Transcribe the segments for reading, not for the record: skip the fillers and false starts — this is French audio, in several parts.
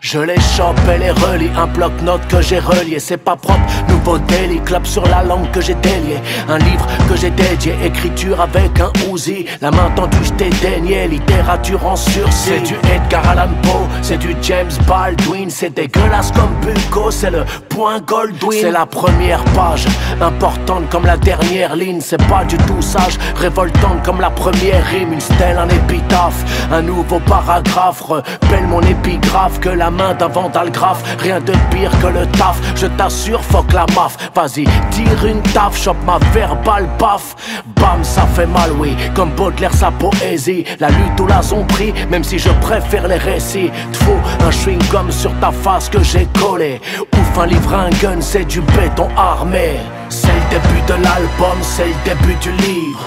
Je les chope et les relie, un bloc-notes que j'ai relié. C'est pas propre, nouveau délit, clap sur la langue que j'ai délié. Un livre que j'ai dédié, écriture avec un Uzi. La main tendue, je t'ai dénié, littérature en sursis. C'est du Edgar Allan Poe, c'est du James Baldwin. C'est dégueulasse comme Bucco, c'est le point Goldwyn. C'est la première page, importante comme la dernière ligne. C'est pas du tout sage, révoltante comme la première rime. Une stèle, un épitaphe, un nouveau paragraphe. Repelle mon épigraphe que la main d'un vandale grave. Rien de pire que le taf, je t'assure, fuck la maf. Vas-y, tire une taf, chope ma verbale, paf. Bam, ça fait mal, oui, comme Baudelaire sa poésie. La lutte ou la zombie, même si je préfère les récits. T'fous un chewing-gum sur ta face que j'ai collé. Ouf, un livre, un gun, c'est du béton armé. C'est le début de l'album, c'est le début du livre.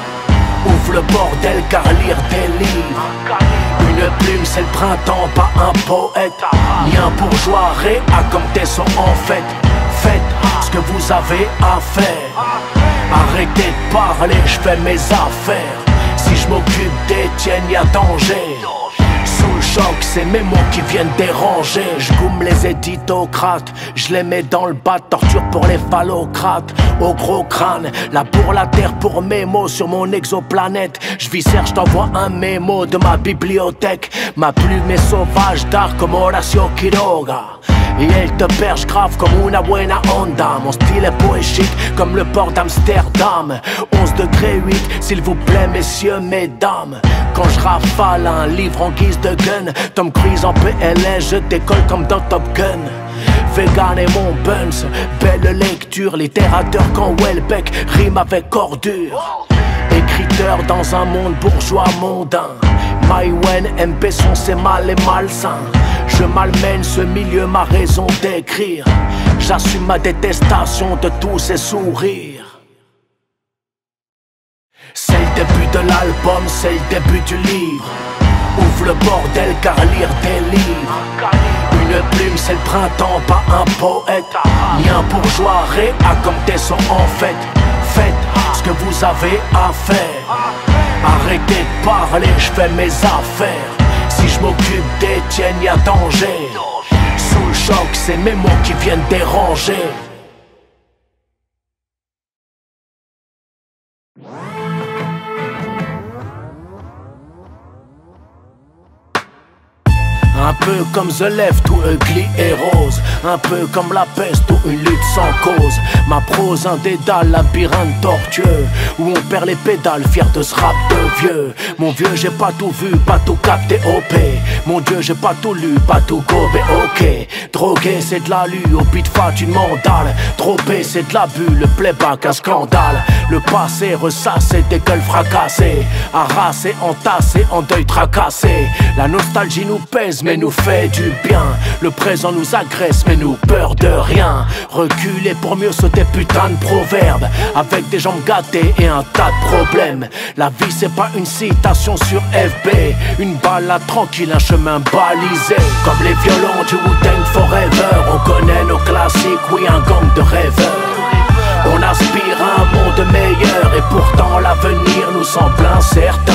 Ouvre le bordel car lire des livres. Une plume c'est le printemps, pas un poète. Ni un bourgeois réa comme des sons en fait. Faites ce que vous avez à faire. Arrêtez de parler, je fais mes affaires. Si je m'occupe d'Étienne, y'a danger. Sous le choc, c'est mes mots qui viennent déranger. Je goume les éditocrates, je les mets dans le bas, torture pour les phallocrates. Au gros crâne, là pour la terre, pour mes mots sur mon exoplanète. Je viscère, je t'envoie un mémo de ma bibliothèque. Ma plume est sauvage d'art comme Horacio Quiroga. Et elle te perche grave comme una buena onda. Mon style est poétique comme le port d'Amsterdam. 11 degrés 8, s'il vous plaît messieurs, mesdames. Quand je rafale un livre en guise de gun, Tom Cruise en PLS, je décolle comme dans Top Gun. Vegan et mon buns, belle lecture. Littérateur quand Welbeck rime avec ordure. Écriteur dans un monde bourgeois mondain. Maïwen, MP son c'est mal et malsain. Je malmène ce milieu, ma raison d'écrire. J'assume ma détestation de tous ces sourires. C'est le début de l'album, c'est le début du livre. Ouvre le bordel car lire des livres. Une plume c'est le printemps, pas un poète. Ni un bourgeois réa comme des sons en fait. Faites ce que vous avez à faire. Arrêtez de parler, je fais mes affaires. Si je m'occupe d'Étienne, y'a danger. Sous le choc, c'est mes mots qui viennent déranger. Un peu comme The Left ou Ugly et Rose. Un peu comme la peste ou une lutte sans cause. Ma prose un dédale, labyrinthe tortueux où on perd les pédales, fier de ce rap de vieux. Mon vieux j'ai pas tout vu, pas tout capté OP. Mon dieu j'ai pas tout lu, pas tout gobé ok. Drogué c'est de la lue, au pit fat une mandale. Dropé c'est de l'abus, le playback un scandale. Le passé ressassé, des gueules fracassées. Harassé, entassé, en deuil tracassé. La nostalgie nous pèse mais nous fait du bien. Le présent nous agresse mais nous peur de rien. Reculer pour mieux sauter putain de proverbe. Avec des jambes gâtées et un tas de problèmes. La vie c'est pas une citation sur FB. Une balade tranquille, un chemin balisé. Comme les violons du Wu-Tang Forever. On connaît nos classiques, oui un gang de rêveurs. On aspire à un monde meilleur et pourtant l'avenir nous semble incertain.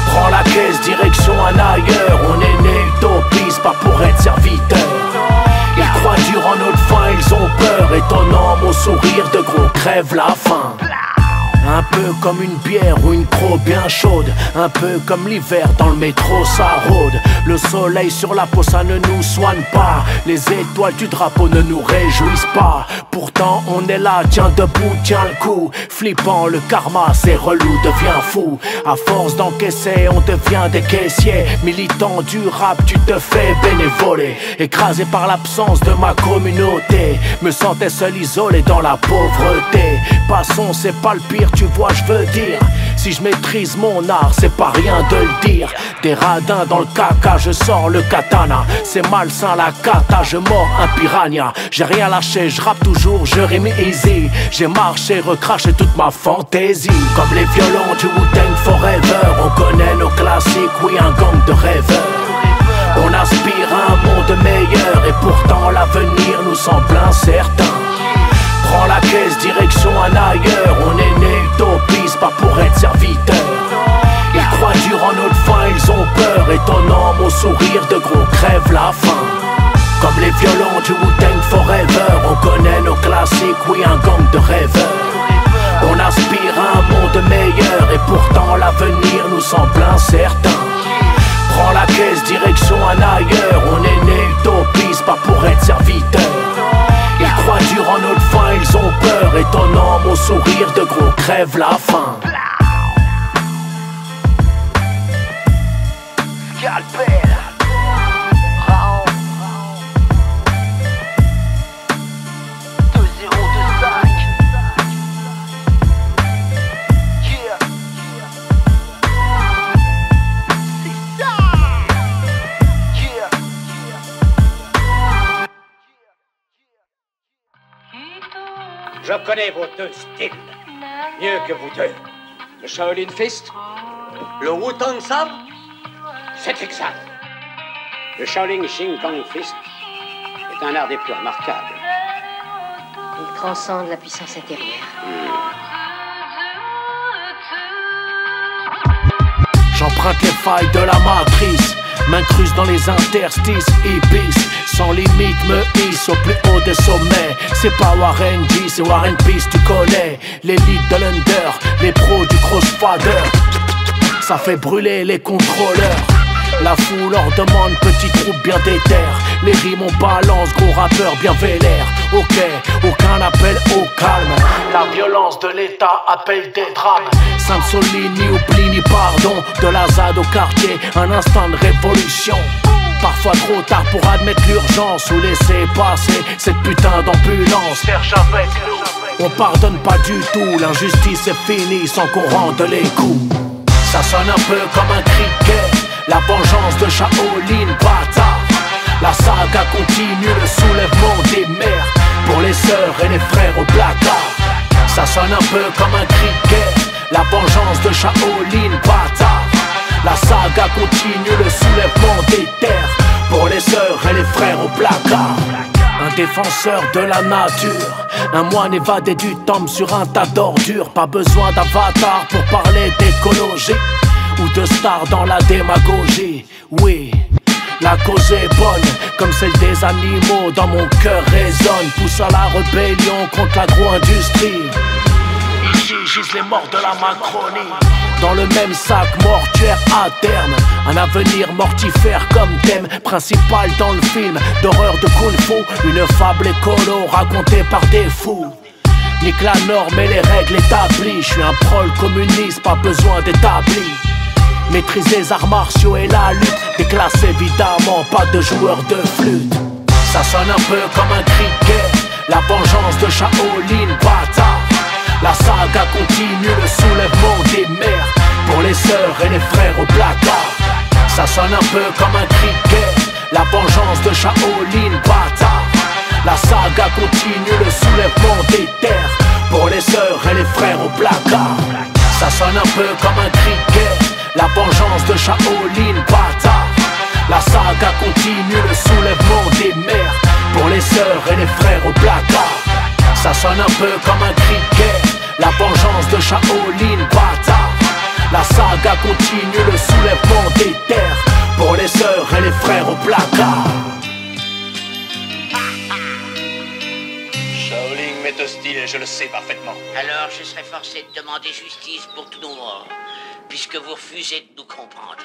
Prends la caisse, direction un ailleurs. On est né utopiste, pas pour être serviteur. Ils croient dur en notre faim, ils ont peur. Étonnant, mon sourire de gros crève la faim. Un peu comme une bière ou une croc bien chaude. Un peu comme l'hiver dans le métro ça rôde. Le soleil sur la peau ça ne nous soigne pas. Les étoiles du drapeau ne nous réjouissent pas. Pourtant on est là, tiens debout, tiens le coup. Flippant le karma, c'est relou, devient fou. À force d'encaisser on devient des caissiers. Militant du rap tu te fais bénévoler. Écrasé par l'absence de ma communauté. Me sentais seul isolé dans la pauvreté. Passons c'est pas le pire, tu vois je veux dire. Si je maîtrise mon art c'est pas rien de le dire. Des radins dans le caca je sors le katana. C'est malsain la cata, je mords un piranha. J'ai rien lâché, je rappe toujours, je rime easy. J'ai marché, recraché toute ma fantaisie. Comme les violons du Wu-Tang Forever. On connaît nos classiques, oui un gang de rêveurs. On aspire à un monde meilleur et pourtant l'avenir nous semble incertain. Prends la caisse, direction un ailleurs. On est né utopiste, pas pour être serviteur. Ils croient dur en notre faim, ils ont peur. Étonnant, mon sourire de gros crève la faim. Comme les violons du Wu-Tang Forever, on connaît nos classiques, oui, un gang de rêveurs. On aspire à un monde meilleur et pourtant l'avenir nous semble incertain. Prends la caisse, direction un ailleurs. On est né utopiste, pas pour être serviteur. Ils croient dur en notre faim, ils ont peur. Étonnant, mon sourire de gros crève la faim. Je connais vos deux styles, mieux que vous deux. Le Shaolin Fist, le Wu-Tang Sam, c'est exact. Le Shaolin Shin Kong Fist est un art des plus remarquables. Il transcende la puissance intérieure. J'emprunte les failles de la matrice, m'incruste dans les interstices, ibis, sans limite me hisse au plus haut des sommets. C'est pas Warren G, c'est Warren Peace, tu connais l'élite de l'under, les pros du crossfader. Ça fait brûler les contrôleurs. La foule leur demande, petit troupe bien déterre. Les rimes on balance, gros rappeur bien vénère. Ok, aucun appel au calme. La violence de l'état appelle des drames. Sainte-Soline, oublie ni pardon. De la ZAD au quartier, un instant de révolution. Parfois trop tard pour admettre l'urgence ou laisser passer cette putain d'ambulance. Cherche avec nous. On pardonne pas du tout, l'injustice est finie sans qu'on rende les coups. Ça sonne un peu comme un criquet. La vengeance de Shaolin, bâtard. La saga continue, le soulèvement des mères. Pour les sœurs et les frères au placard. Ça sonne un peu comme un criquet. La vengeance de Shaolin, bâtard. La saga continue, le soulèvement des terres. Pour les sœurs et les frères au placard. Un défenseur de la nature, un moine évadé du temple sur un tas d'ordures. Pas besoin d'avatar pour parler d'écologie ou de stars dans la démagogie. Oui, la cause est bonne, comme celle des animaux. Dans mon cœur résonne, pousse à la rébellion contre l'agro-industrie. Ici gisent les morts de la Macronie. Dans le même sac mortuaire à terme. Un avenir mortifère comme thème principal dans le film d'horreur de Kung Fu. Une fable écolo racontée par des fous. Nique la norme et les règles établies. Je suis un prol communiste, pas besoin d'établi. Maîtrise les arts martiaux et la lutte. Des classes évidemment, pas de joueurs de flûte. Ça sonne un peu comme un criquet. La vengeance de Shaolin, bâtard. La saga continue, le soulèvement des mères. Pour les sœurs et les frères au placard. Ça sonne un peu comme un criquet. La vengeance de Shaolin, bâtard. La saga continue, le soulèvement des terres. Pour les sœurs et les frères au placard. Ça sonne un peu comme un criquet. La vengeance de Shaolin, bâtard. La saga continue, le soulèvement des mères. Pour les sœurs et les frères au placard. Ça sonne un peu comme un criquet. La vengeance de Shaolin, bâtard. La saga continue, le soulèvement des terres. Pour les sœurs et les frères au placard. Shaolin m'est hostile et je le sais parfaitement. Alors je serai forcé de demander justice pour tous nos morts, puisque vous refusez de nous comprendre.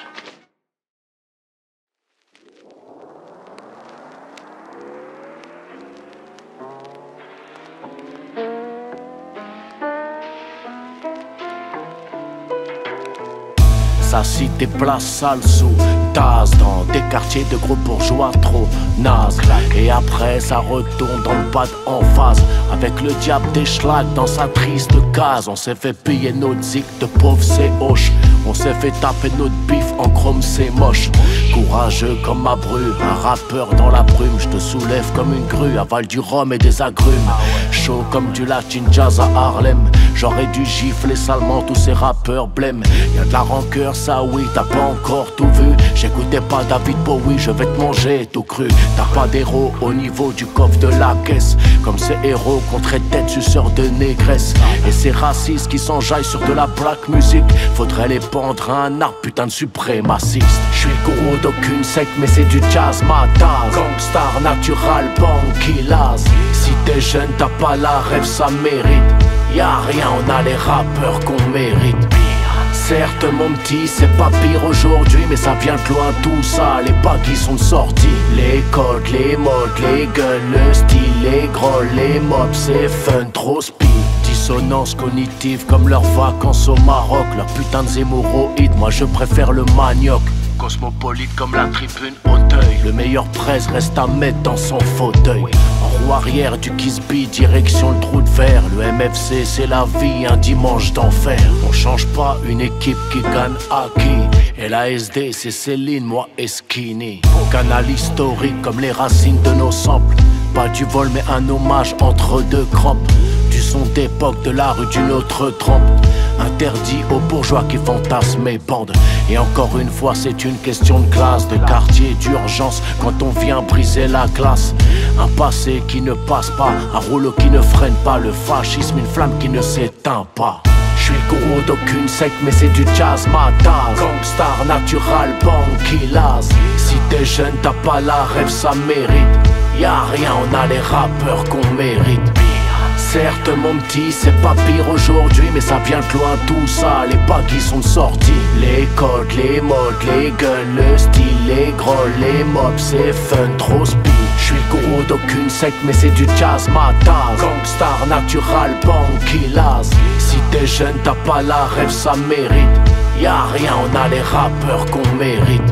Sa cité place sale sous tasse dans des quartiers de gros bourgeois trop nazes. Et après ça retourne dans le bad en face avec le diable des schlags dans sa triste case. On s'est fait payer notre zik de pauvres c'est hoche. On s'est fait taper notre bif en chrome c'est moche. Courageux comme ma bru, un rappeur dans la brume. Je te soulève comme une grue, avale du rhum et des agrumes. chaud comme du latin jazz à Harlem. J'aurais dû gifler salement tous ces rappeurs blêmes. Y'a de la rancœur, ça oui, t'as pas encore tout vu. J'écoutais pas David Bowie, je vais te manger tout cru. T'as pas d'héros au niveau du coffre de la caisse. Comme ces héros qu'on traite tête suceurs de négresse. Et ces racistes qui s'enjaillent sur de la black music, faudrait les pendre à un arbre, putain de suprémaciste. J'suis le gourou d'aucune secte, mais c'est du jazz, ma tasse. Gangstar natural, banquillas. Si t'es jeune, t'as pas la rêve, ça mérite. Y'a rien, on a les rappeurs qu'on mérite. Certes mon petit, c'est pas pire aujourd'hui, mais ça vient de loin tout ça, les baggy sont sortis. Les codes, les modes, les guns, le style, les grolls, les mobs, c'est fun, trop speed. Dissonance cognitive comme leurs vacances au Maroc, leur putain de zémoroïdes, moi je préfère le manioc. Cosmopolite comme la tribune Auteuil, le meilleur presse reste à mettre dans son fauteuil. En roue arrière du Kisby, direction le trou de verre. Le MFC c'est la vie, un dimanche d'enfer. On change pas une équipe qui gagne à qui. Et la SD c'est Céline, moi et Skinny. Canal historique comme les racines de nos samples. Pas du vol mais un hommage entre deux crampes. Du son d'époque de la rue d'une autre trempe. Interdit aux bourgeois qui fantasment et bandent. Et encore une fois c'est une question de classe, de quartier, d'urgence quand on vient briser la glace. Un passé qui ne passe pas, un rouleau qui ne freine pas. Le fascisme, une flamme qui ne s'éteint pas. J'suis le gourou d'aucune secte mais c'est du jazz, ma tasse. Gangstar natural, banquillas. Si t'es jeune t'as pas la rêve, ça mérite. Y'a rien, on a les rappeurs qu'on mérite. Certes mon petit, c'est pas pire aujourd'hui, mais ça vient de loin tout ça, les baggy sont sortis. Les codes, les modes, les guns, le style, les grolls, les mobs, c'est fun, trop speed. J'suis le gourou d'aucune secte, mais c'est du jazz, ma tasse. Gangstar natural, banquillas. Si t'es jeune, t'as pas la rêve, ça mérite. Y'a rien, on a les rappeurs qu'on mérite.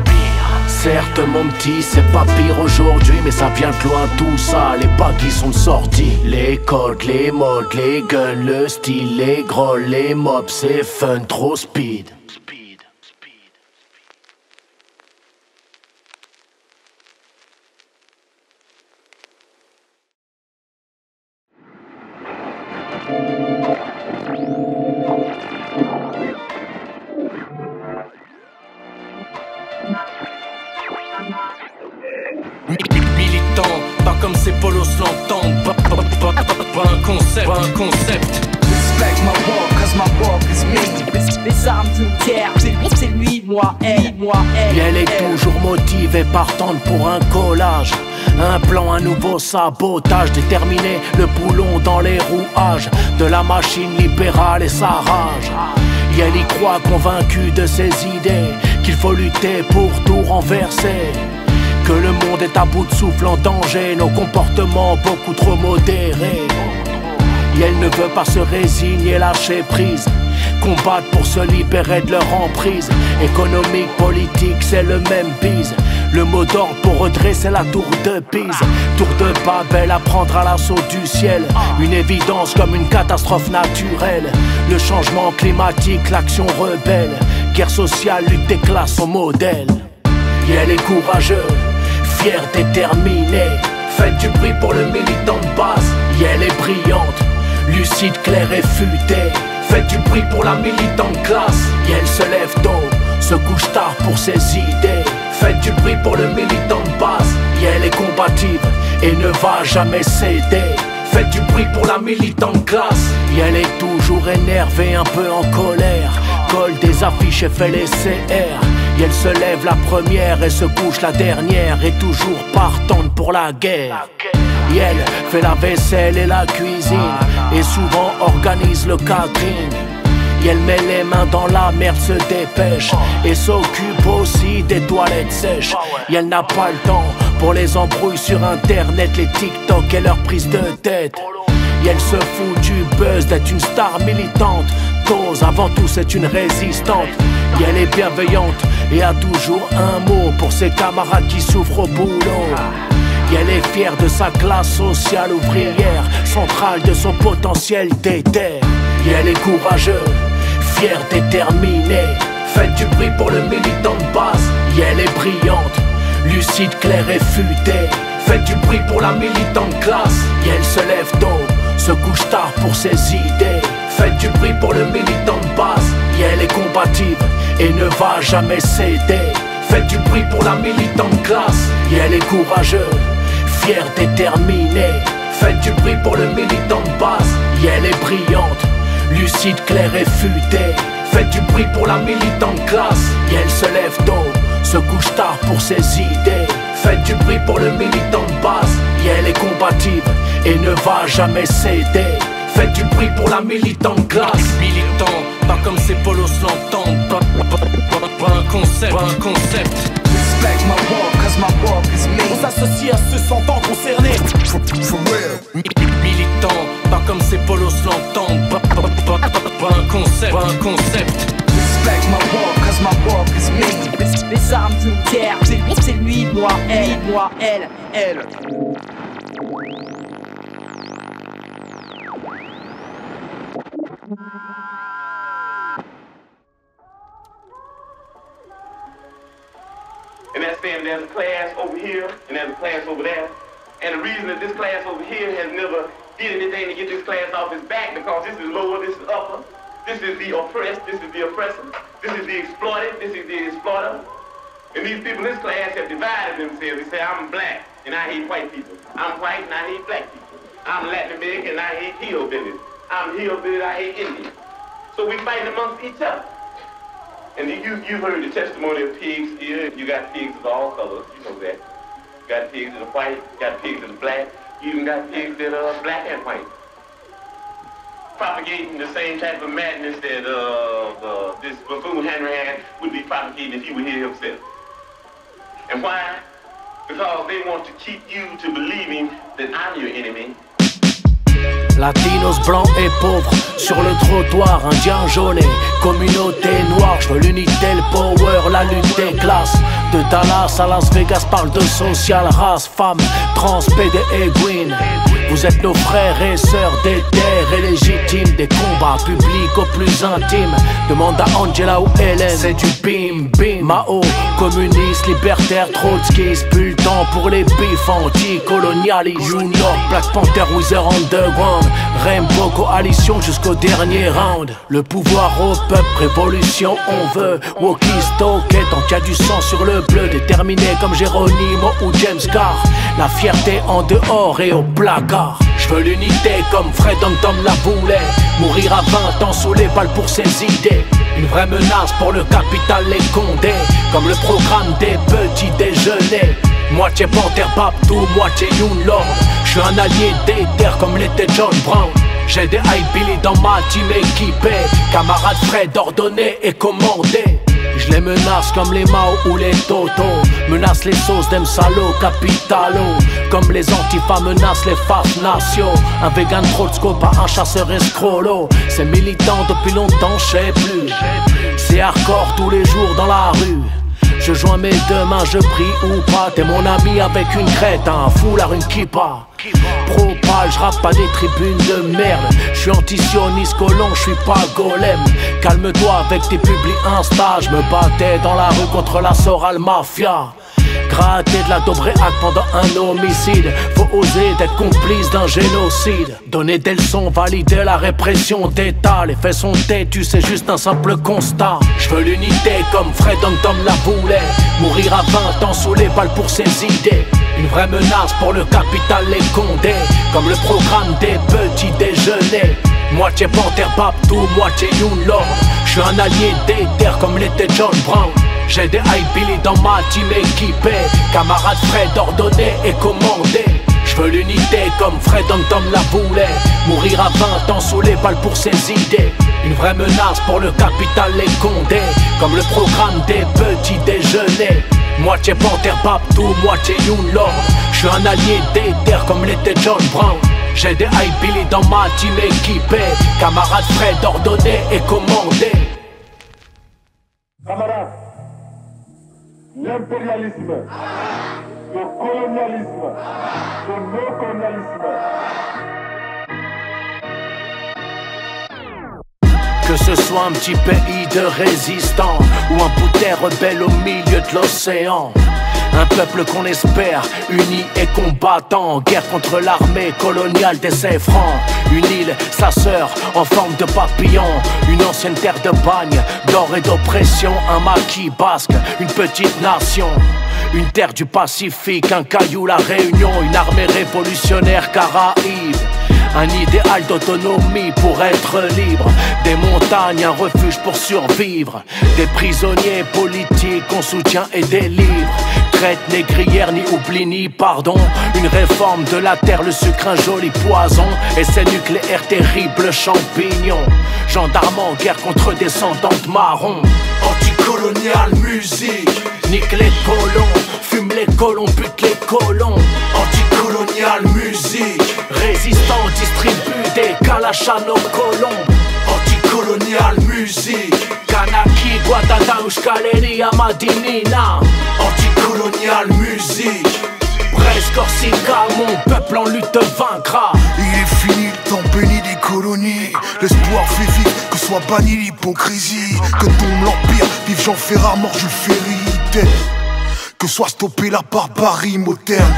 Certes mon petit, c'est pas pire aujourd'hui, mais ça vient de loin tout ça, les baggy sont sortis. Les codes, les modes, les guns, le style, les grolls, les mobs, c'est fun, trop speed. Militant, pas comme ces polos l'entendent. Pas un concept, pas un concept. Respect my walk, cause my walk is me. Les armes d'une terre, c'est lui, moi, elle, moi, elle. Et elle est toujours motivée, partante pour un collage. Un plan, un nouveau sabotage, déterminé, le boulon dans les rouages de la machine libérale et sa rage. Et elle y croit, convaincue de ses idées, qu'il faut lutter pour tout renverser. Que le monde est à bout de souffle, en danger, nos comportements beaucoup trop modérés. Et elle ne veut pas se résigner, lâcher prise, combattre pour se libérer de leur emprise. Économique, politique, c'est le même bise. Le mot d'ordre pour redresser la tour de Pise. Tour de Babel, à prendre à l'assaut du ciel. Une évidence comme une catastrophe naturelle. Le changement climatique, l'action rebelle. Guerre sociale, lutte des classes, son modèle. Et elle est courageuse, fière, déterminée. Faites du bruit pour le militant de base. Et elle est brillante, lucide, claire et futée. Faites du bruit pour la militante classe. Et elle se lève tôt, se couche tard pour ses idées. Faites du bruit pour le militant de base. Et elle est combative et ne va jamais céder. Faites du bruit pour la militante classe. Et elle est toujours énervée, un peu en colère. Colle des affiches et fait les CR. Et elle se lève la première et se couche la dernière. Et toujours partante pour la guerre. Et elle fait la vaisselle et la cuisine. Et souvent organise le catering. Et elle met les mains dans la merde, se dépêche. Et s'occupe aussi des toilettes sèches. Et elle n'a pas le temps pour les embrouilles sur internet, les TikTok et leurs prises de tête. Et elle se fout du buzz d'être une star militante. Cause, avant tout c'est une résistante. Et elle est bienveillante et a toujours un mot pour ses camarades qui souffrent au boulot. Et elle est fière de sa classe sociale ouvrière, centrale de son potentiel déter. Et elle est courageuse, fière, déterminée. Faites du bruit pour le militant de base. Et elle est brillante, lucide, claire et futée. Faites du bruit pour la militante classe. Et elle se lève tôt, se couche tard pour ses idées. Faites du bruit pour le militant de base, elle est combative et ne va jamais céder. Faites du bruit pour la militante de classe, elle est courageuse, fière, déterminée. Faites du bruit pour le militant de base, elle est brillante, lucide, claire et futée. Faites du bruit pour la militante de classe, elle se lève tôt, se couche tard pour ses idées. Faites du bruit pour le militant de base, elle est combative et ne va jamais céder. Faites du bruit pour la militante de classe. Militant, pas comme ces polos l'entendent. Pas un concept, pas un concept. Respect my walk, cause my walk is me. On s'associe à ceux s'entend concernés. For real. Militant, pas comme ces polos l'entendent. Pas un concept, pas un concept. Respect my walk, cause my walk is me. Les armes d'une terre, c'est lui, moi, elle. And that's saying there's a class over here and there's a class over there. And the reason that this class over here has never did anything to get this class off its back, because this is lower, this is upper. This is the oppressed, this is the oppressor. This is the exploited, this is the exploiter. And these people in this class have divided themselves. They say, I'm black and I hate white people. I'm white and I hate black people. I'm Latin American and I hate hillbillies. I'm hillbilly and I hate Indians. So we fighting amongst each other. And you've heard the testimony of pigs here. You got pigs of all colors, you know that. You got pigs that are white, you got pigs that are black, you even got pigs that are black and white. Propagating the same type of madness that this buffoon Hanrahan would be propagating if he were here himself. And why? Because they want to keep you to believing that I'm your enemy. Latinos, blancs et pauvres, sur le trottoir, indiens jaunés, communauté noire, je veux l'unité, le power, la lutte des classes. De Dallas à Las Vegas parle de social, race, femme, trans, PD et green. Vous êtes nos frères et sœurs des terres et légitimes, des combats publics au plus intime. Demande à Angela ou Hélène, c'est du bim bim. Mao, communiste, libertaire, trotskiste, plus le temps pour les bifs anti-colonialistes. You know, Black Panther, Wizard Underground, Rainbow Coalition jusqu'au dernier round. Le pouvoir au peuple, révolution on veut. Wokis, Toket, tant qu'il y a du sang sur le bleu, déterminé comme Geronimo ou James Carr. La fierté en dehors et au placard. Je veux l'unité comme Fred Tom la voulait. Mourir à 20 ans sous les balles pour ses idées. Une vraie menace pour le capital, les Condés. Comme le programme des petits déjeuners. Moitié Panther Babtou, moitié Youn Lord. Je suis un allié des terres comme l'était John Brown. J'ai des high Billy dans ma team équipée. Camarades Fred ordonnés et commandés. Je les menace comme les Mao ou les Toto. Menace les sauces d'Emsalo, Capitalo. Comme les Antifa menacent les FAF nationaux. Un vegan Trotsco, pas un chasseur escrolo. C'est militant depuis longtemps, je sais plus. C'est hardcore tous les jours dans la rue. Je joins mes deux mains, je prie ou pas. T'es mon ami avec une crête, un foulard, une kippa. Propal, j'rappe pas des tribunes de merde. J'suis anti-sioniste colon, j'suis pas golem. Calme-toi avec tes publics Insta. J'me battais dans la rue contre la Soral Mafia. Gratter de la Dobréac pendant un homicide. Faut oser d'être complice d'un génocide. Donner des leçons, valider la répression d'État. Les faits sont têtus, c'est juste un simple constat. J'veux l'unité comme Fred Tom la voulait. Mourir à 20 ans sous les balles pour ses idées. Une vraie menace pour le capital, les Condés. Comme le programme des petits déjeuners. Moitié Panther Babtou, moitié Youn Lord. J'suis un allié des terres comme l'était John Brown. J'ai des high Billy dans ma team équipée. Camarades Fred ordonnés et commandés. J'veux l'unité comme Fred Tom la voulait. Mourir à 20 ans sous les balles pour ses idées. Une vraie menace pour le capital, les Condés. Comme le programme des petits déjeuners. Moitié Panther Babtou, moitié Youn Lord. J'suis un allié des terres comme l'était John Brown. J'ai des high Billy dans ma team équipée. Camarades Fred ordonnés et commandés. Camarades, l'impérialisme, le colonialisme, le néocolonialisme. Que ce soit un petit pays de résistants ou un bout de terre rebelle au milieu de l'océan. Un peuple qu'on espère, uni et combattant, en guerre contre l'armée coloniale des francs. Une île, sa sœur, en forme de papillon. Une ancienne terre de bagne, d'or et d'oppression. Un maquis basque, une petite nation. Une terre du Pacifique, un caillou, la Réunion. Une armée révolutionnaire caraïbe. Un idéal d'autonomie pour être libre. Des montagnes, un refuge pour survivre. Des prisonniers politiques qu'on soutient et des livres. Traite négrière, ni oubli, ni pardon. Une réforme de la terre, le sucre, un joli poison. Essai nucléaire, terrible champignon. Gendarmes en guerre contre descendantes marrons. Anticolonial musique, nique les colons. Fume les colons, bute les colons. Anticolonial musique, résistant distribue des calaches à nos colons. Anticolonial musique, Kanaki, Guadadaouch, Kaleri, Amadinina. Anticolonial musique, Brest, Corsica, mon peuple en lutte vaincra. Il est fini le temps béni des colonies. L'espoir fait vivre, que soit banni l'hypocrisie. Que tombe l'empire, vive Jean Ferrat, mort Jules Ferry. Que soit stoppé la barbarie moderne.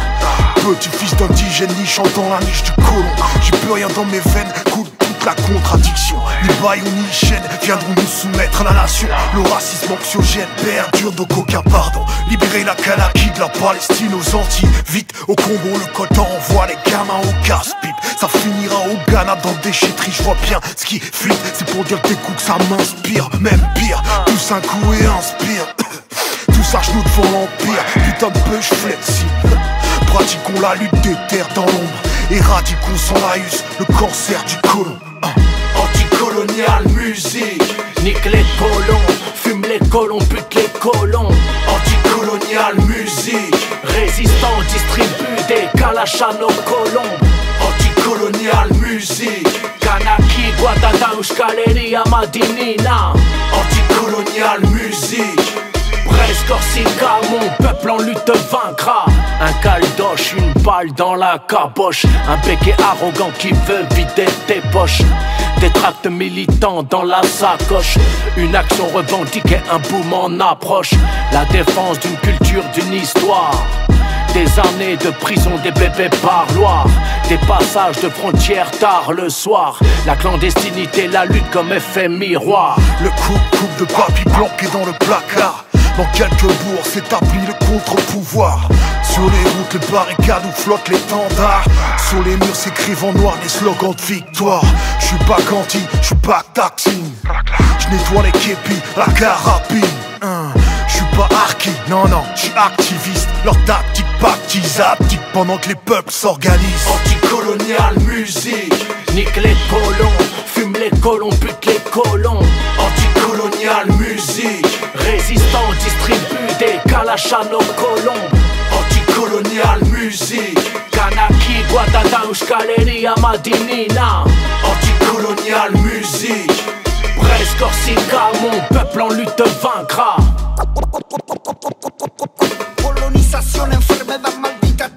Petit-fils d'indigène nichant dans la niche du colon. J'ai plus rien dans mes veines, coule toute la contradiction. Ni baillons ni chaînes viendront nous soumettre à la nation. Le racisme anxiogène perdure, donc aucun pardon. Libérer la Kanaki de la Palestine aux Antilles. Vite au Congo, le coton envoie les gamins au casse-pipe. Ça finira au Ghana dans des déchetterie. Je vois bien ce qui fuite, c'est pour dire tes coups que ça m'inspire. Même pire, tous un coup et inspire. Tous à genoux devant l'empire, putain de push flexible. Pratiquons la lutte des terres dans l'ombre. Éradiquons sans laïus le cancer du colon. Anticolonial musique, nique les colons. Fume les colons, bute les colons. Anticolonial musique, résistant distribue des calaches à nos colons. Anticolonial musique, Kanaki, Guadadaouch, Kaleri, Amadinina. Anticolonial musique, Brest, Corsica, mon peuple en lutte vaincra. Un caldoche, une balle dans la caboche. Un béquet arrogant qui veut vider tes poches. Des tracts militants dans la sacoche. Une action revendiquée, un boom en approche. La défense d'une culture, d'une histoire. Des années de prison, des bébés parloirs. Des passages de frontières tard le soir. La clandestinité, la lutte comme effet miroir. Le coupe de papy planqué dans le placard. Dans quelques bourgs s'établit le contre-pouvoir. Sur les routes, les barricades où flottent l'étendard. Sur les murs s'écrivent en noir les slogans de victoire. J'suis pas Gandhi, j'suis pas Taksim. J'nettoie les képis, la carabine. J'suis pas Arki, non, j'suis activiste. Leur tactique baptise abdique pendant que les peuples s'organisent. Anticolonial musique, nique les colons. Fume les colons, bute les colons. Anticolonial musique, résistant distribue des calaches à nos colons. Anticolonial musique, Kanaki, Guadadaouch, Kaleri, Amadinina. Anticolonial musique, Brest, Corsica, mon peuple en lutte vaincra. Colonización, enfermedad maldita.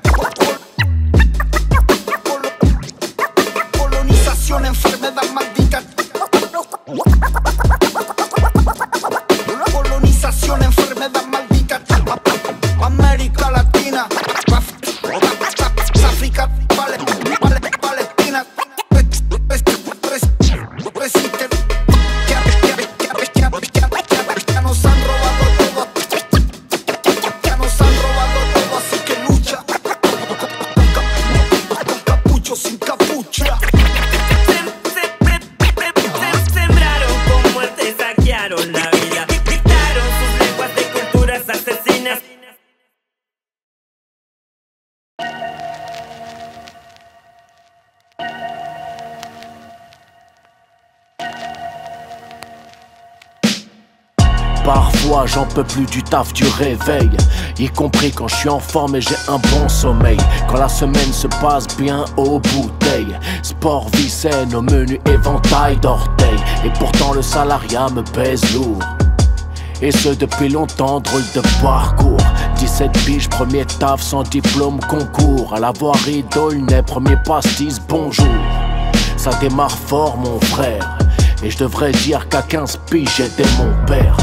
Colonización, enfermedad maldita. Colonización, enfermedad maldita. América Latina, África, Palestina. Resisten. Ya nos han robado todo. Ya nos han robado todo, así que lucha. Con capucho, sin capucha. Sembraron con muerte, saquearon la vida. Dictaron sus lenguas de culturas asesinas. Parfois j'en peux plus du taf du réveil, y compris quand je suis en forme et j'ai un bon sommeil. Quand la semaine se passe bien aux bouteilles. Sport, vie saine au menu éventail d'orteils. Et pourtant le salariat me pèse lourd. Et ce depuis longtemps, drôle de parcours. 17 piges, premier taf sans diplôme, concours. À la voirie d'Aulnay, premier pastis, bonjour. Ça démarre fort mon frère. Et je devrais dire qu'à 15 piges j'étais mon père.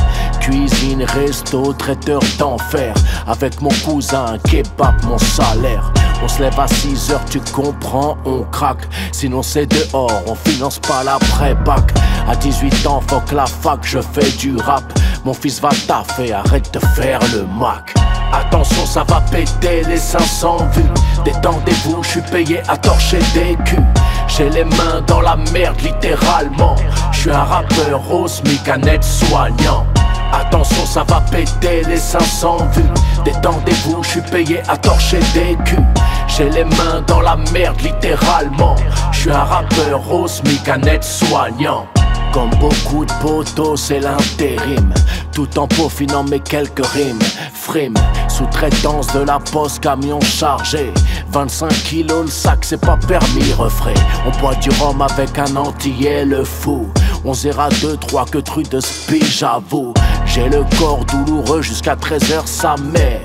cuisine, resto, traiteur d'enfer. Avec mon cousin, kebab, mon salaire. On se lève à 6h, tu comprends, on craque. Sinon c'est dehors, on finance pas l'après-bac. À 18 ans, fuck la fac, je fais du rap. Mon fils va taffer, arrête de faire le Mac. Attention, ça va péter les 500 vues. Détendez-vous, je suis payé à torcher des culs. J'ai les mains dans la merde, littéralement. Je suis un rappeur au SMIC, un aide-soignant. Attention, ça va péter les 500 vues. Détendez-vous, je suis payé à torcher des culs. J'ai les mains dans la merde, littéralement. Je suis un rappeur au SMIC, un aide-soignant. Comme beaucoup de potos, c'est l'intérim. Tout en peaufinant mes quelques rimes. Frime, sous-traitance de la poste, camion chargé. 25 kilos le sac, c'est pas permis, refrais. On boit du rhum avec un antillais, le fou. On zéra 2-3 que truc de spi, j'avoue. J'ai le corps douloureux jusqu'à 13h, sa mère.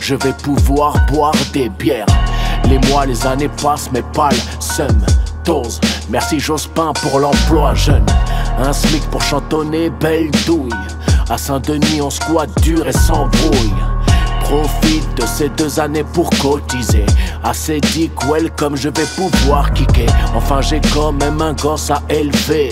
Je vais pouvoir boire des bières. Les mois, les années passent, mais pas le seum. Dose. Merci Jospin pour l'emploi jeune. Un SMIC pour chantonner belle douille. À Saint-Denis on squatte dur et s'embrouille. Profite de ces 2 années pour cotiser. Assez dit welcome, je vais pouvoir kicker. Enfin j'ai quand même un gosse à élever.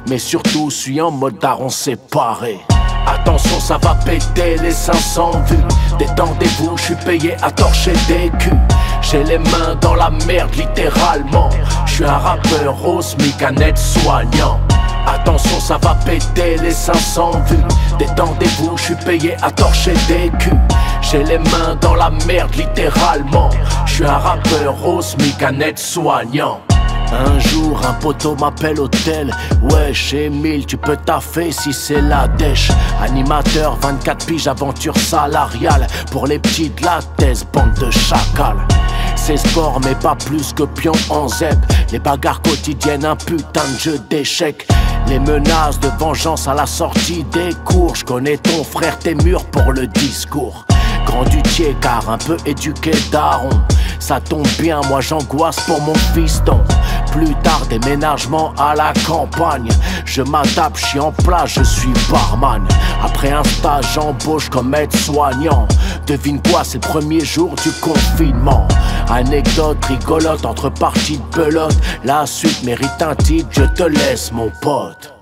Mais surtout suis en mode daron séparé. Attention, ça va péter les 500 vues. Détendez-vous, je suis payé à torcher des culs. J'ai les mains dans la merde, littéralement. Je suis un rappeur au SMIC, un aide-soignant. Attention, ça va péter les 500 vues. Détendez-vous, je suis payé à torcher des culs. J'ai les mains dans la merde, littéralement. Je suis un rappeur au SMIC, un aide-soignant. Un jour, un poteau m'appelle au tel. Wesh, Emile, tu peux taffer si c'est la dèche. Animateur, 24 piges, aventure salariale. Pour les petits de la thèse, bande de chacals. C'est sport, mais pas plus que pion en zeb. Les bagarres quotidiennes, un putain de jeu d'échecs. Les menaces de vengeance à la sortie des cours. Je connais ton frère, t'es mûr pour le discours. Grand dutier car un peu éduqué daron. Ça tombe bien, moi j'angoisse pour mon fiston. Plus tard, déménagement à la campagne. Je m'adapte, je suis en place, je suis barman. Après un stage, j'embauche comme aide-soignant. Devine quoi, c'est le premier jour du confinement. Anecdote rigolote entre parties de pelote. La suite mérite un titre, je te laisse mon pote.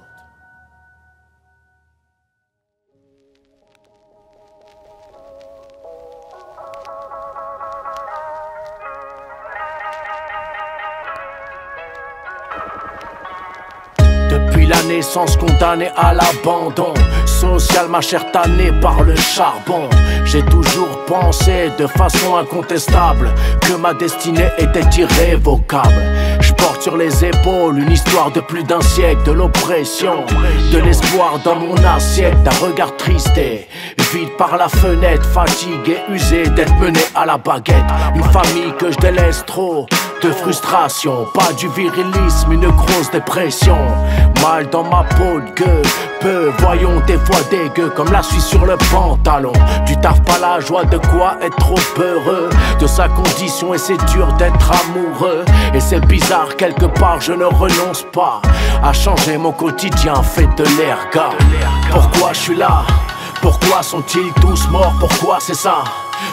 Depuis la naissance condamné à l'abandon. Social, ma chère tannée par le charbon. J'ai toujours pensé de façon incontestable que ma destinée était irrévocable. Je porte sur les épaules une histoire de plus d'un siècle de l'oppression, de l'espoir dans mon assiette, d'un regard triste et vide par la fenêtre, fatigué, usé d'être mené à la baguette. Une famille que je délaisse trop, de frustration, pas du virilisme, une grosse dépression. Mal dans ma peau de gueux, peu, voyons des fois dégueu comme la suie sur le pantalon. Du taf pas la joie, de quoi être trop heureux de sa condition, et c'est dur d'être amoureux. Et c'est bizarre, quelque part je ne renonce pas à changer mon quotidien fait de l'air gars. Pourquoi je suis là? Pourquoi sont-ils tous morts? Pourquoi c'est ça?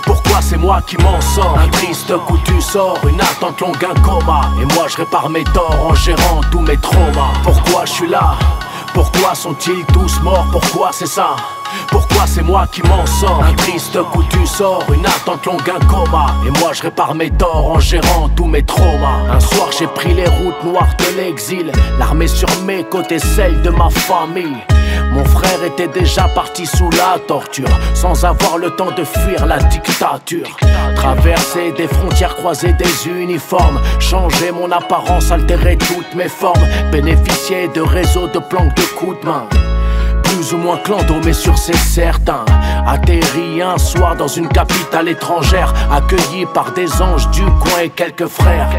Pourquoi c'est moi qui m'en sors? Un triste coup du sort, une attente longue, un coma. Et moi je répare mes torts en gérant tous mes traumas. Pourquoi je suis là? Pourquoi sont-ils tous morts? Pourquoi c'est ça? Pourquoi c'est moi qui m'en sors? Un triste coup du sort, une attente longue, un coma. Et moi je répare mes torts en gérant tous mes traumas. Un soir j'ai pris les routes noires de l'exil, l'armée sur mes côtés, celle de ma famille. Mon frère était déjà parti sous la torture, sans avoir le temps de fuir la dictature. Traverser des frontières, croiser des uniformes, changer mon apparence, altérer toutes mes formes, bénéficier de réseaux de planques de coups de main. Plus ou moins clando, mais sûr c'est certain. Atterri un soir dans une capitale étrangère, accueilli par des anges du coin et quelques frères.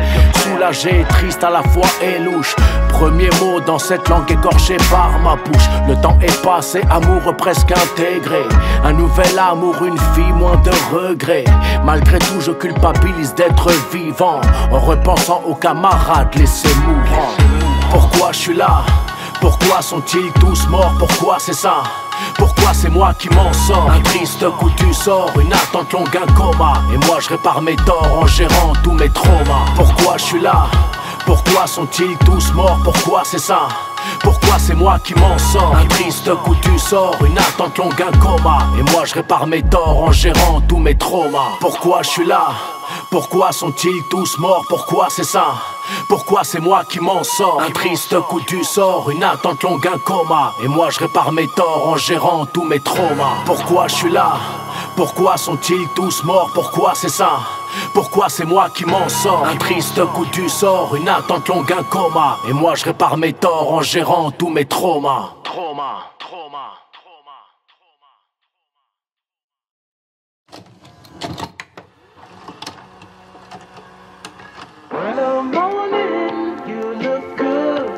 Soulagé et triste à la fois et louche. Premier mot dans cette langue égorgée par ma bouche. Le temps est passé, amour presque intégré. Un nouvel amour, une fille, moins de regrets. Malgré tout je culpabilise d'être vivant, en repensant aux camarades laissés mourants. Pourquoi je suis là? Pourquoi sont-ils tous morts? Pourquoi c'est ça? Pourquoi c'est moi qui m'en sors? Un triste coup du sort, une attente longue, un coma. Et moi je répare mes torts en gérant tous mes traumas. Pourquoi je suis là? Pourquoi sont-ils tous morts? Pourquoi c'est ça? Pourquoi c'est moi qui m'en sors? Un triste coup du sort, une attente longue, un coma. Et moi je répare mes torts en gérant tous mes traumas. Pourquoi je suis là? Pourquoi sont-ils tous morts? Pourquoi c'est ça? Pourquoi c'est moi qui m'en sors? Un triste coup du sort, une attente longue, un coma. Et moi je répare mes torts en gérant tous mes traumas. Pourquoi je suis là? Pourquoi sont-ils tous morts? Pourquoi c'est ça? Pourquoi c'est moi qui m'en sors? Un triste coup du sort, une attente longue, un coma. Et moi je répare mes torts en gérant tous mes traumas. In the morning, you look good,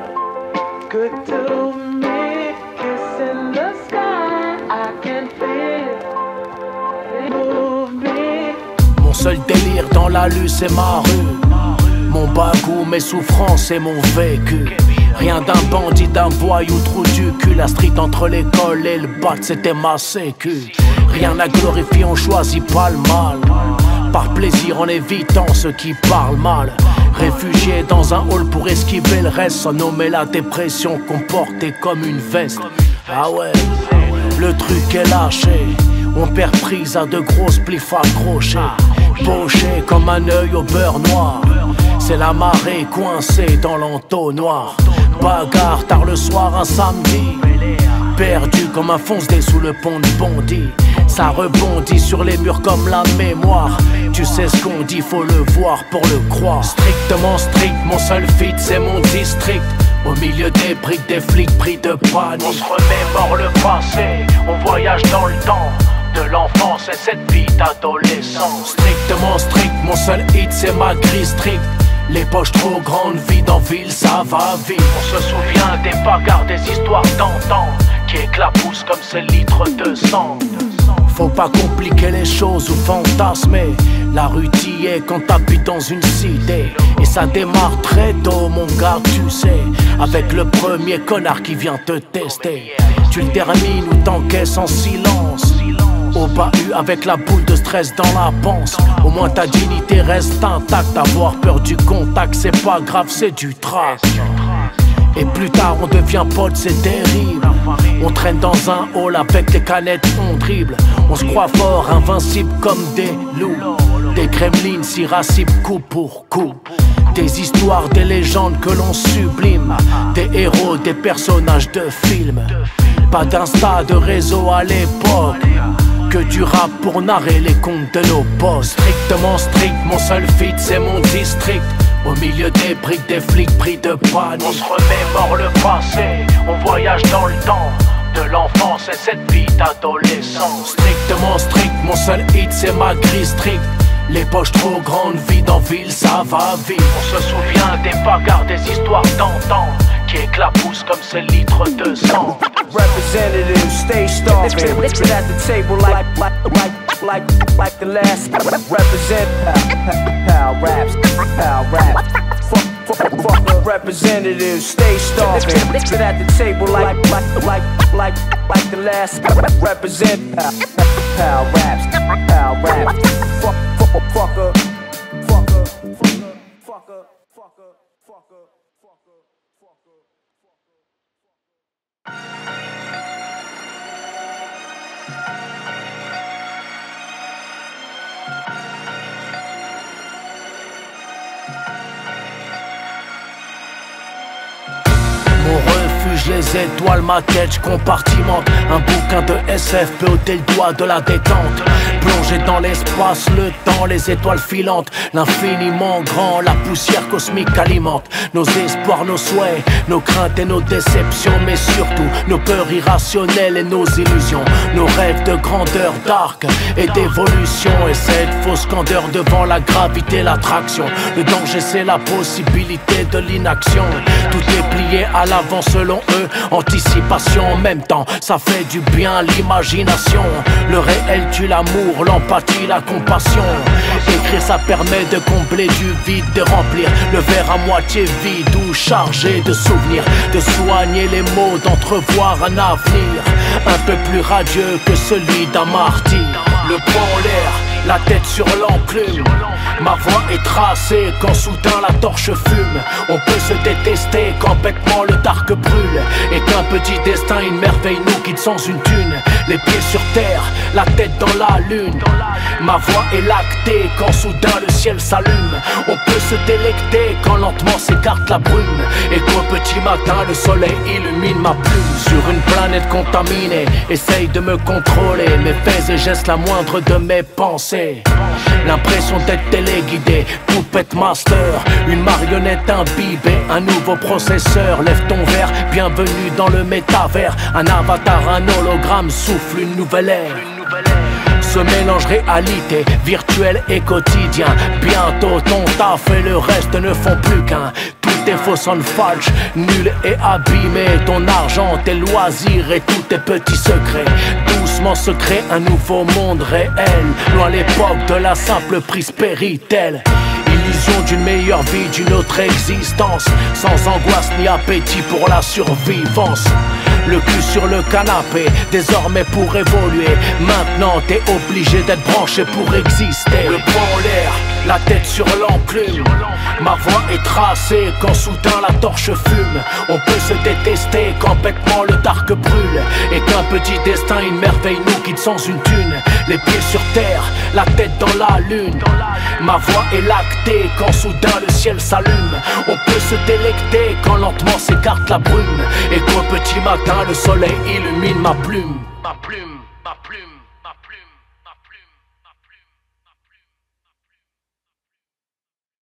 good to me. Kiss in the sky, I can feel it move me. Mon seul délire dans la rue, c'est ma rue. Mon bagou, mes souffrances et mon vécu. Rien d'un bandit, d'un voyou, trou du cul. La street entre l'école et le bac, c'était ma sécu. Rien à glorifier, on choisit pas le mal. Par plaisir en évitant ceux qui parlent mal. Réfugié dans un hall pour esquiver le reste. Sans nommer la dépression qu'on portait comme une veste. Ah ouais, le truc est lâché. On perd prise à de grosses plifs accrochés. Poché comme un œil au beurre noir. C'est la marée coincée dans l'entonnoir. Bagarre tard le soir un samedi. Perdu comme un fonce-dé sous le pont de Bondy. Ça rebondit sur les murs comme la mémoire. Tu sais ce qu'on dit, faut le voir pour le croire. Strictement strict, mon seul feat c'est mon district. Au milieu des briques, des flics pris de panique. On se remémore le passé, on voyage dans le temps. De l'enfance et cette vie d'adolescent. Strictement strict, mon seul hit c'est ma grille stricte. Les poches trop grandes, vides en ville, ça va vite. On se souvient des bagarres, des histoires d'antan qui éclaboussent comme ces litres de sang. Faut pas compliquer les choses ou fantasmer. La rue t'y est quand t'habites dans une cité. Et ça démarre très tôt mon gars, tu sais. Avec le premier connard qui vient te tester. Tu le termines ou t'encaisses en silence. Au bahut avec la boule de stress dans la panse. Au moins ta dignité reste intacte. Avoir peur du contact c'est pas grave, c'est du trac. Et plus tard on devient pote, c'est terrible. On traîne dans un hall avec des canettes, on dribble. On se croit fort, invincible comme des loups. Des gremlins irascibles coup pour coup. Des histoires, des légendes que l'on sublime. Des héros, des personnages de films. Pas d'insta, de réseau à l'époque. Que du rap pour narrer les contes de nos boss. Strictement strict, mon seul feat c'est mon district. Au milieu des briques, des flics pris de panique. On se remémore le passé, on voyage dans le temps. De l'enfance et cette vie d'adolescent. Strictement strict, mon seul hit c'est ma grille stricte. Les poches trop grandes, vides en ville, ça va vite. On se souvient des bagarres, des histoires d'antan qui éclaboussent comme ces litres de sang. Representatives stay starving. Sit at the table like the last. Represent pal raps. Fuck representatives stay starving. Sit at the table like the last. Represent pal raps. Fucker. Les étoiles, ma tête, je compartimente. Un bouquin de SF peut ôter le doigt de la détente. Plongé dans l'espace, le temps, les étoiles filantes. L'infiniment grand, la poussière cosmique alimente nos espoirs, nos souhaits, nos craintes et nos déceptions. Mais surtout, nos peurs irrationnelles et nos illusions. Nos rêves de grandeur, d'arc et d'évolution. Et cette fausse candeur devant la gravité, l'attraction. Le danger c'est la possibilité de l'inaction. Tout est plié à l'avant selon eux, anticipation en même temps, ça fait du bien l'imagination. Le réel tue l'amour, l'empathie, la compassion. Écrire ça permet de combler du vide, de remplir le verre à moitié vide ou chargé de souvenirs, de soigner les mots, d'entrevoir un avenir un peu plus radieux que celui d'un martyr. Le poing en l'air, la tête sur l'enclume. Ma voix est tracée quand soudain la torche fume. On peut se détester quand bêtement le dark brûle, et qu'un petit destin, une merveille nous quitte sans une thune. Les pieds sur terre, la tête dans la lune. Ma voix est lactée quand soudain le ciel s'allume. On peut se délecter quand lentement s'écarte la brume, et qu'au petit matin le soleil illumine ma plume. Sur une planète contaminée, essaye de me contrôler mes faits et gestes, la moindre de mes pensées. L'impression d'être téléguidé, poupette master, une marionnette imbibée, un nouveau processeur. Lève ton verre, bienvenue dans le métavers. Un avatar, un hologramme souffle une nouvelle ère. Ce mélange réalité, virtuel et quotidien. Bientôt ton taf et le reste ne font plus qu'un. Tout est faux, sonne falche, nul et abîmé. Ton argent, tes loisirs et tous tes petits secrets. Doucement se crée un nouveau monde réel, loin l'époque de la simple prise Péritel. Illusion d'une meilleure vie, d'une autre existence, sans angoisse ni appétit pour la survivance. Le cul sur le canapé, désormais pour évoluer. Maintenant t'es obligé d'être branché pour exister. Le poing en l'air, la tête sur l'enclume. Ma voix est tracée quand soudain la torche fume. On peut se détester quand bêtement le dark brûle, et qu'un petit destin, une merveille nous quitte sans une thune. Les pieds sur terre, la tête dans la lune. Ma voix est lactée quand soudain le ciel s'allume. On peut se délecter quand lentement s'écarte la brume, et qu'au petit matin le soleil illumine ma plume. Ma plume, ma plume, ma plume, ma plume, ma plume, ma plume, ma plume.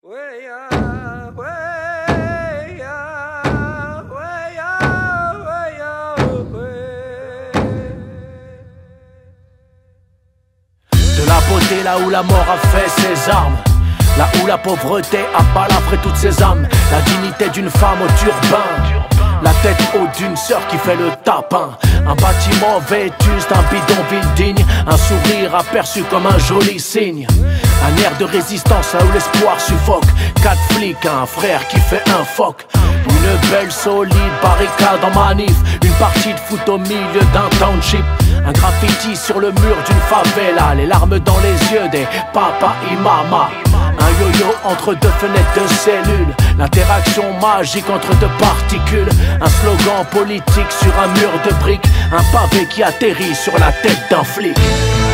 Way up, way up, way up, way up, way. De la beauté là où la mort a fait ses armes, là où la pauvreté a balafré toutes ses âmes. La dignité d'une femme au turban, la tête haute d'une sœur qui fait le tapin. Un bâtiment vétuste, un bidonville digne, un sourire aperçu comme un joli signe. Un air de résistance là où l'espoir suffoque. 4 flics, un frère qui fait un phoque. Une belle solide barricade en manif, une partie de foot au milieu d'un township. Un graffiti sur le mur d'une favela, les larmes dans les yeux des papa et mama. Un yo-yo entre deux fenêtres de cellules, l'interaction magique entre deux particules. Un slogan politique sur un mur de briques, un pavé qui atterrit sur la tête d'un flic.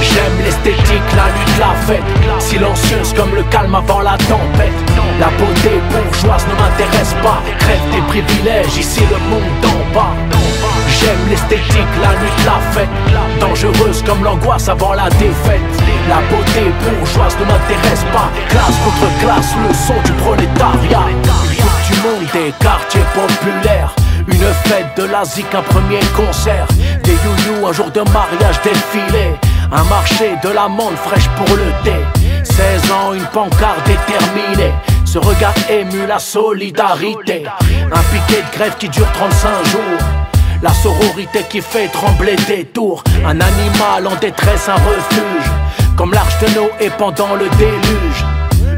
J'aime l'esthétique, la lutte, la fête, silencieuse comme le calme avant la tempête. La beauté bourgeoise ne m'intéresse pas, crève des privilèges, ici le monde d'en bas. J'aime l'esthétique, la lutte, la fête, dangereuse comme l'angoisse avant la défaite. La beauté bourgeoise ne m'intéresse pas, classe contre classe, le son du prolétariat. Une coupe du monde des quartiers populaires, une fête de l'Asie, un premier concert. Des youyou, un jour de mariage défilé, un marché de l'amande fraîche pour le thé. 16 ans, une pancarte déterminée, ce regard ému, la solidarité. Un piquet de grève qui dure 35 jours, la sororité qui fait trembler des tours. Un animal en détresse, un refuge, comme l'Arche de Noé pendant le déluge.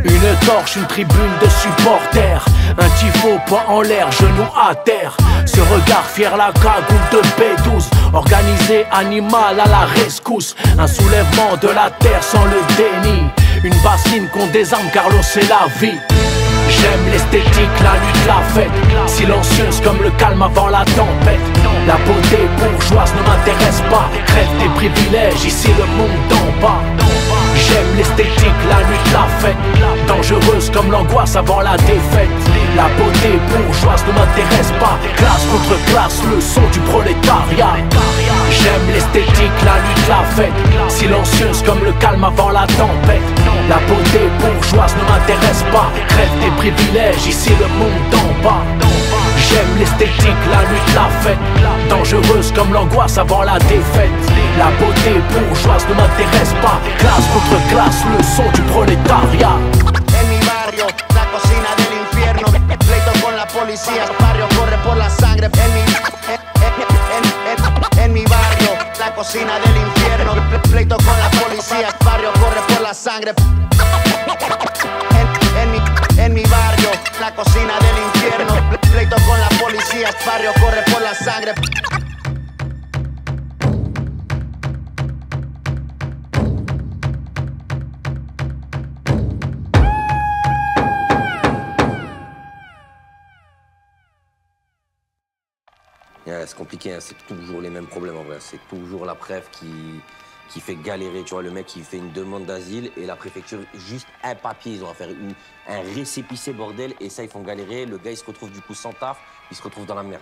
Une torche, une tribune de supporters, un tifo, poing en l'air, genoux à terre. Ce regard fier, la cagoule de B12, organisé, animal à la rescousse. Un soulèvement de la terre sans le déni, une bassine qu'on désarme car l'eau c'est la vie. J'aime l'esthétique, la lutte, la fête, silencieuse comme le calme avant la tempête. La beauté bourgeoise ne m'intéresse pas, crève des privilèges, ici le monde d'en bas. J'aime l'esthétique, la lutte, la fête, dangereuse comme l'angoisse avant la défaite. La beauté bourgeoise ne m'intéresse pas, classe contre classe, le son du prolétariat. J'aime l'esthétique, la lutte, la fête, silencieuse comme le calme avant la tempête. La beauté bourgeoise ne m'intéresse pas, crève des privilèges, ici le monde d'en bas. J'aime l'esthétique, la lutte, la fête, dangereuse comme l'angoisse avant la défaite. La beauté bourgeoise ne m'intéresse pas, classe contre classe, le son du prolétariat. En mi barrio, la cocina del infierno, pleito con la policía. policía. Barrio corre por la sangre en mi barrio, la cocina del infierno. Pleito con la policía. Barrio corre por la sangre. En mi barrio, la cocina del infierno. Pleito con la policía. Barrio corre por la sangre. Yeah, c'est compliqué, hein. C'est toujours les mêmes problèmes en vrai. C'est toujours la préf qui fait galérer. Tu vois, le mec qui fait une demande d'asile et la préfecture, juste un papier. Ils ont à faire un récépissé, bordel. Et ça, ils font galérer. Le gars, il se retrouve du coup sans taf. Il se retrouve dans la merde.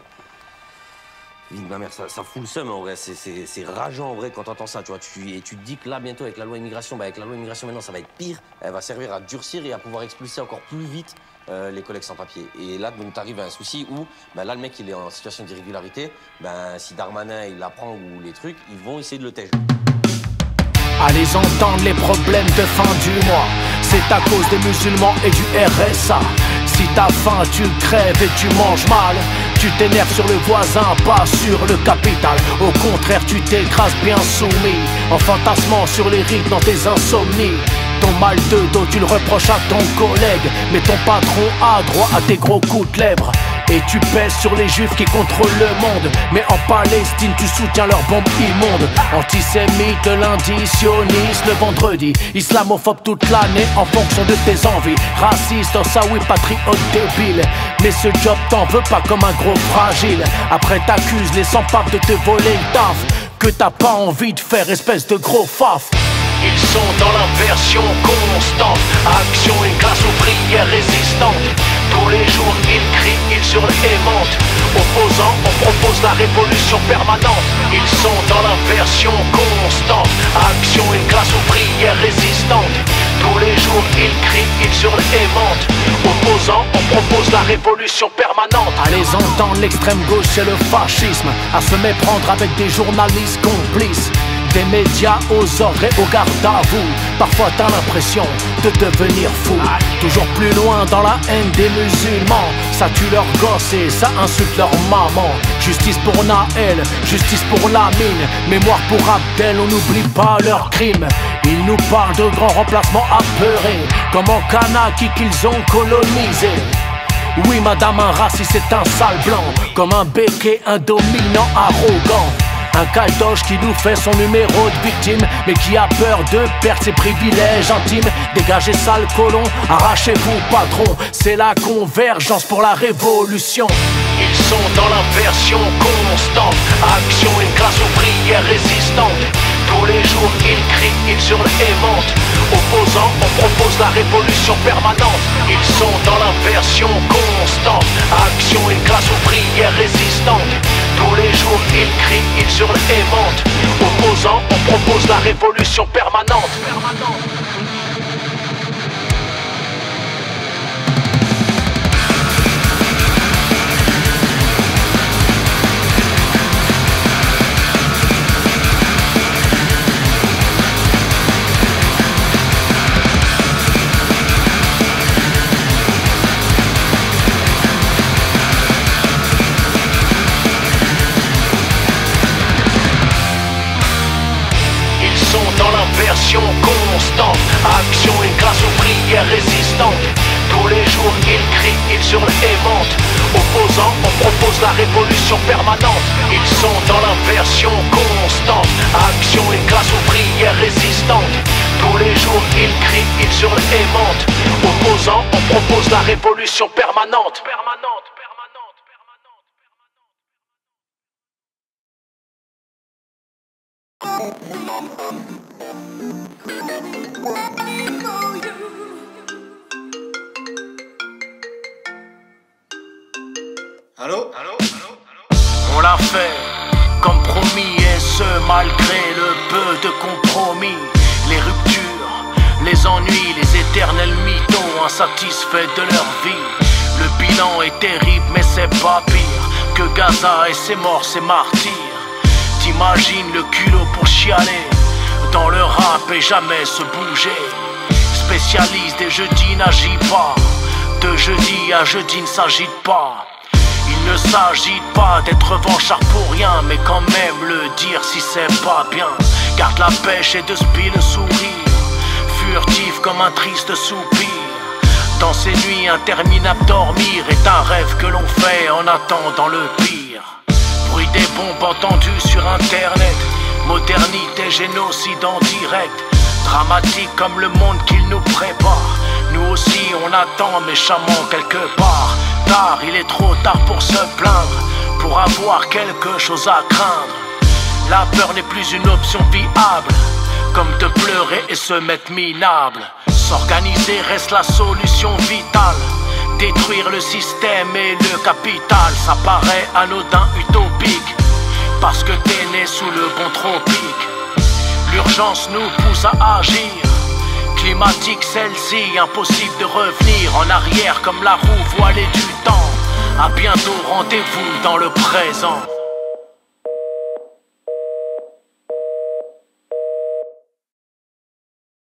Vie de ma mère, ça fout le seum en vrai. C'est rageant en vrai quand t'entends ça. Tu vois, tu te dis que là, bientôt, avec la loi immigration, avec la loi immigration maintenant, ça va être pire. Elle va servir à durcir et à pouvoir expulser encore plus vite les collègues sans papier. Et là, donc, t'arrives à un souci où, là, le mec, il est en situation d'irrégularité. Si Darmanin, il l'apprend ou les trucs, ils vont essayer de le tège. À les entendre les problèmes de fin du mois, c'est à cause des musulmans et du RSA. Si t'as faim, tu crèves et tu manges mal. Tu t'énerves sur le voisin, pas sur le capital. Au contraire, tu t'écrases bien soumis, en fantasmant sur les rides dans tes insomnies. Ton mal de dos, tu le reproches à ton collègue, mais ton patron a droit à tes gros coups de lèvres. Et tu pèses sur les juifs qui contrôlent le monde, mais en Palestine tu soutiens leurs bombes immondes. Antisémite le lundi, sioniste le vendredi, islamophobe toute l'année en fonction de tes envies. Raciste, ça oui, patriote débile, mais ce job t'en veut pas comme un gros fragile. Après t'accuses les sans-papes de te voler le taf que t'as pas envie de faire, espèce de gros faf. Ils sont dans l'inversion constante. Action, une classe ouvrière résistante. Tous les jours ils crient, ils hurlent et mentent. Opposants, on propose la révolution permanente. Ils sont dans l'inversion constante. Action, une classe ouvrière résistante. Tous les jours ils crient, ils hurlent et mentent. Opposants, on propose la révolution permanente. À les entendre, l'extrême gauche c'est le fascisme, à se méprendre avec des journalistes complices. Des médias aux ordres et aux gardes à vous. Parfois t'as l'impression de devenir fou. Toujours plus loin dans la haine des musulmans. Ça tue leurs gosses et ça insulte leur maman. Justice pour Naël, justice pour Lamine. Mémoire pour Abdel, on n'oublie pas leurs crimes. Ils nous parlent de grands remplacements apeurés, comme en Kanaki qu'ils ont colonisé. Oui madame, un raciste c'est un sale blanc, comme un béquet, un dominant arrogant. Un caldoche qui nous fait son numéro de victime, mais qui a peur de perdre ses privilèges intimes. Dégagez sale colon, arrachez-vous patron. C'est la convergence pour la révolution. Ils sont dans l'inversion constante. Action, une classe ouvrière résistante. Tous les jours ils crient, ils hurlent et mentent. Opposants, on propose la révolution permanente. Ils sont dans l'inversion constante. Action, une classe ouvrière résistante. Tous les jours ils crient, ils hurlent et mentent. Opposants, on propose la révolution permanente. Version constante, action, une classe ouvrière résistante. Tous les jours ils crient, ils hurlent et mentent. Opposants, on propose la révolution permanente. Ils sont dans l'inversion constante. Action, une classe ouvrière résistante. Tous les jours ils crient, ils hurlent et mentent. Opposants, on propose la révolution permanente. Allô? On l'a fait, comme promis, et ce malgré le peu de compromis. Les ruptures, les ennuis, les éternels mythos insatisfaits de leur vie. Le bilan est terrible mais c'est pas pire que Gaza et ses morts, ses martyrs. T'imagines le culot pour chialer dans le rap et jamais se bouger. Spécialiste des jeudis n'agit pas, de jeudi à jeudi ne s'agite pas. Ne s'agit pas d'être revanchard pour rien, mais quand même le dire si c'est pas bien. Garde la pêche et de spill le sourire, furtif comme un triste soupir. Dans ces nuits interminables, dormir est un rêve que l'on fait en attendant le pire. Bruit des bombes entendus sur internet, modernité, génocide en direct. Dramatique comme le monde qu'il nous prépare. Nous aussi on attend méchamment quelque part. Tard, il est trop tard pour se plaindre, pour avoir quelque chose à craindre. La peur n'est plus une option viable, comme de pleurer et se mettre minable. S'organiser reste la solution vitale. Détruire le système et le capital, ça paraît anodin, utopique, parce que t'es né sous le bon tropique. L'urgence nous pousse à agir. Climatique celle-ci, impossible de revenir en arrière comme la roue voilée du temps. À bientôt, rendez-vous dans le présent.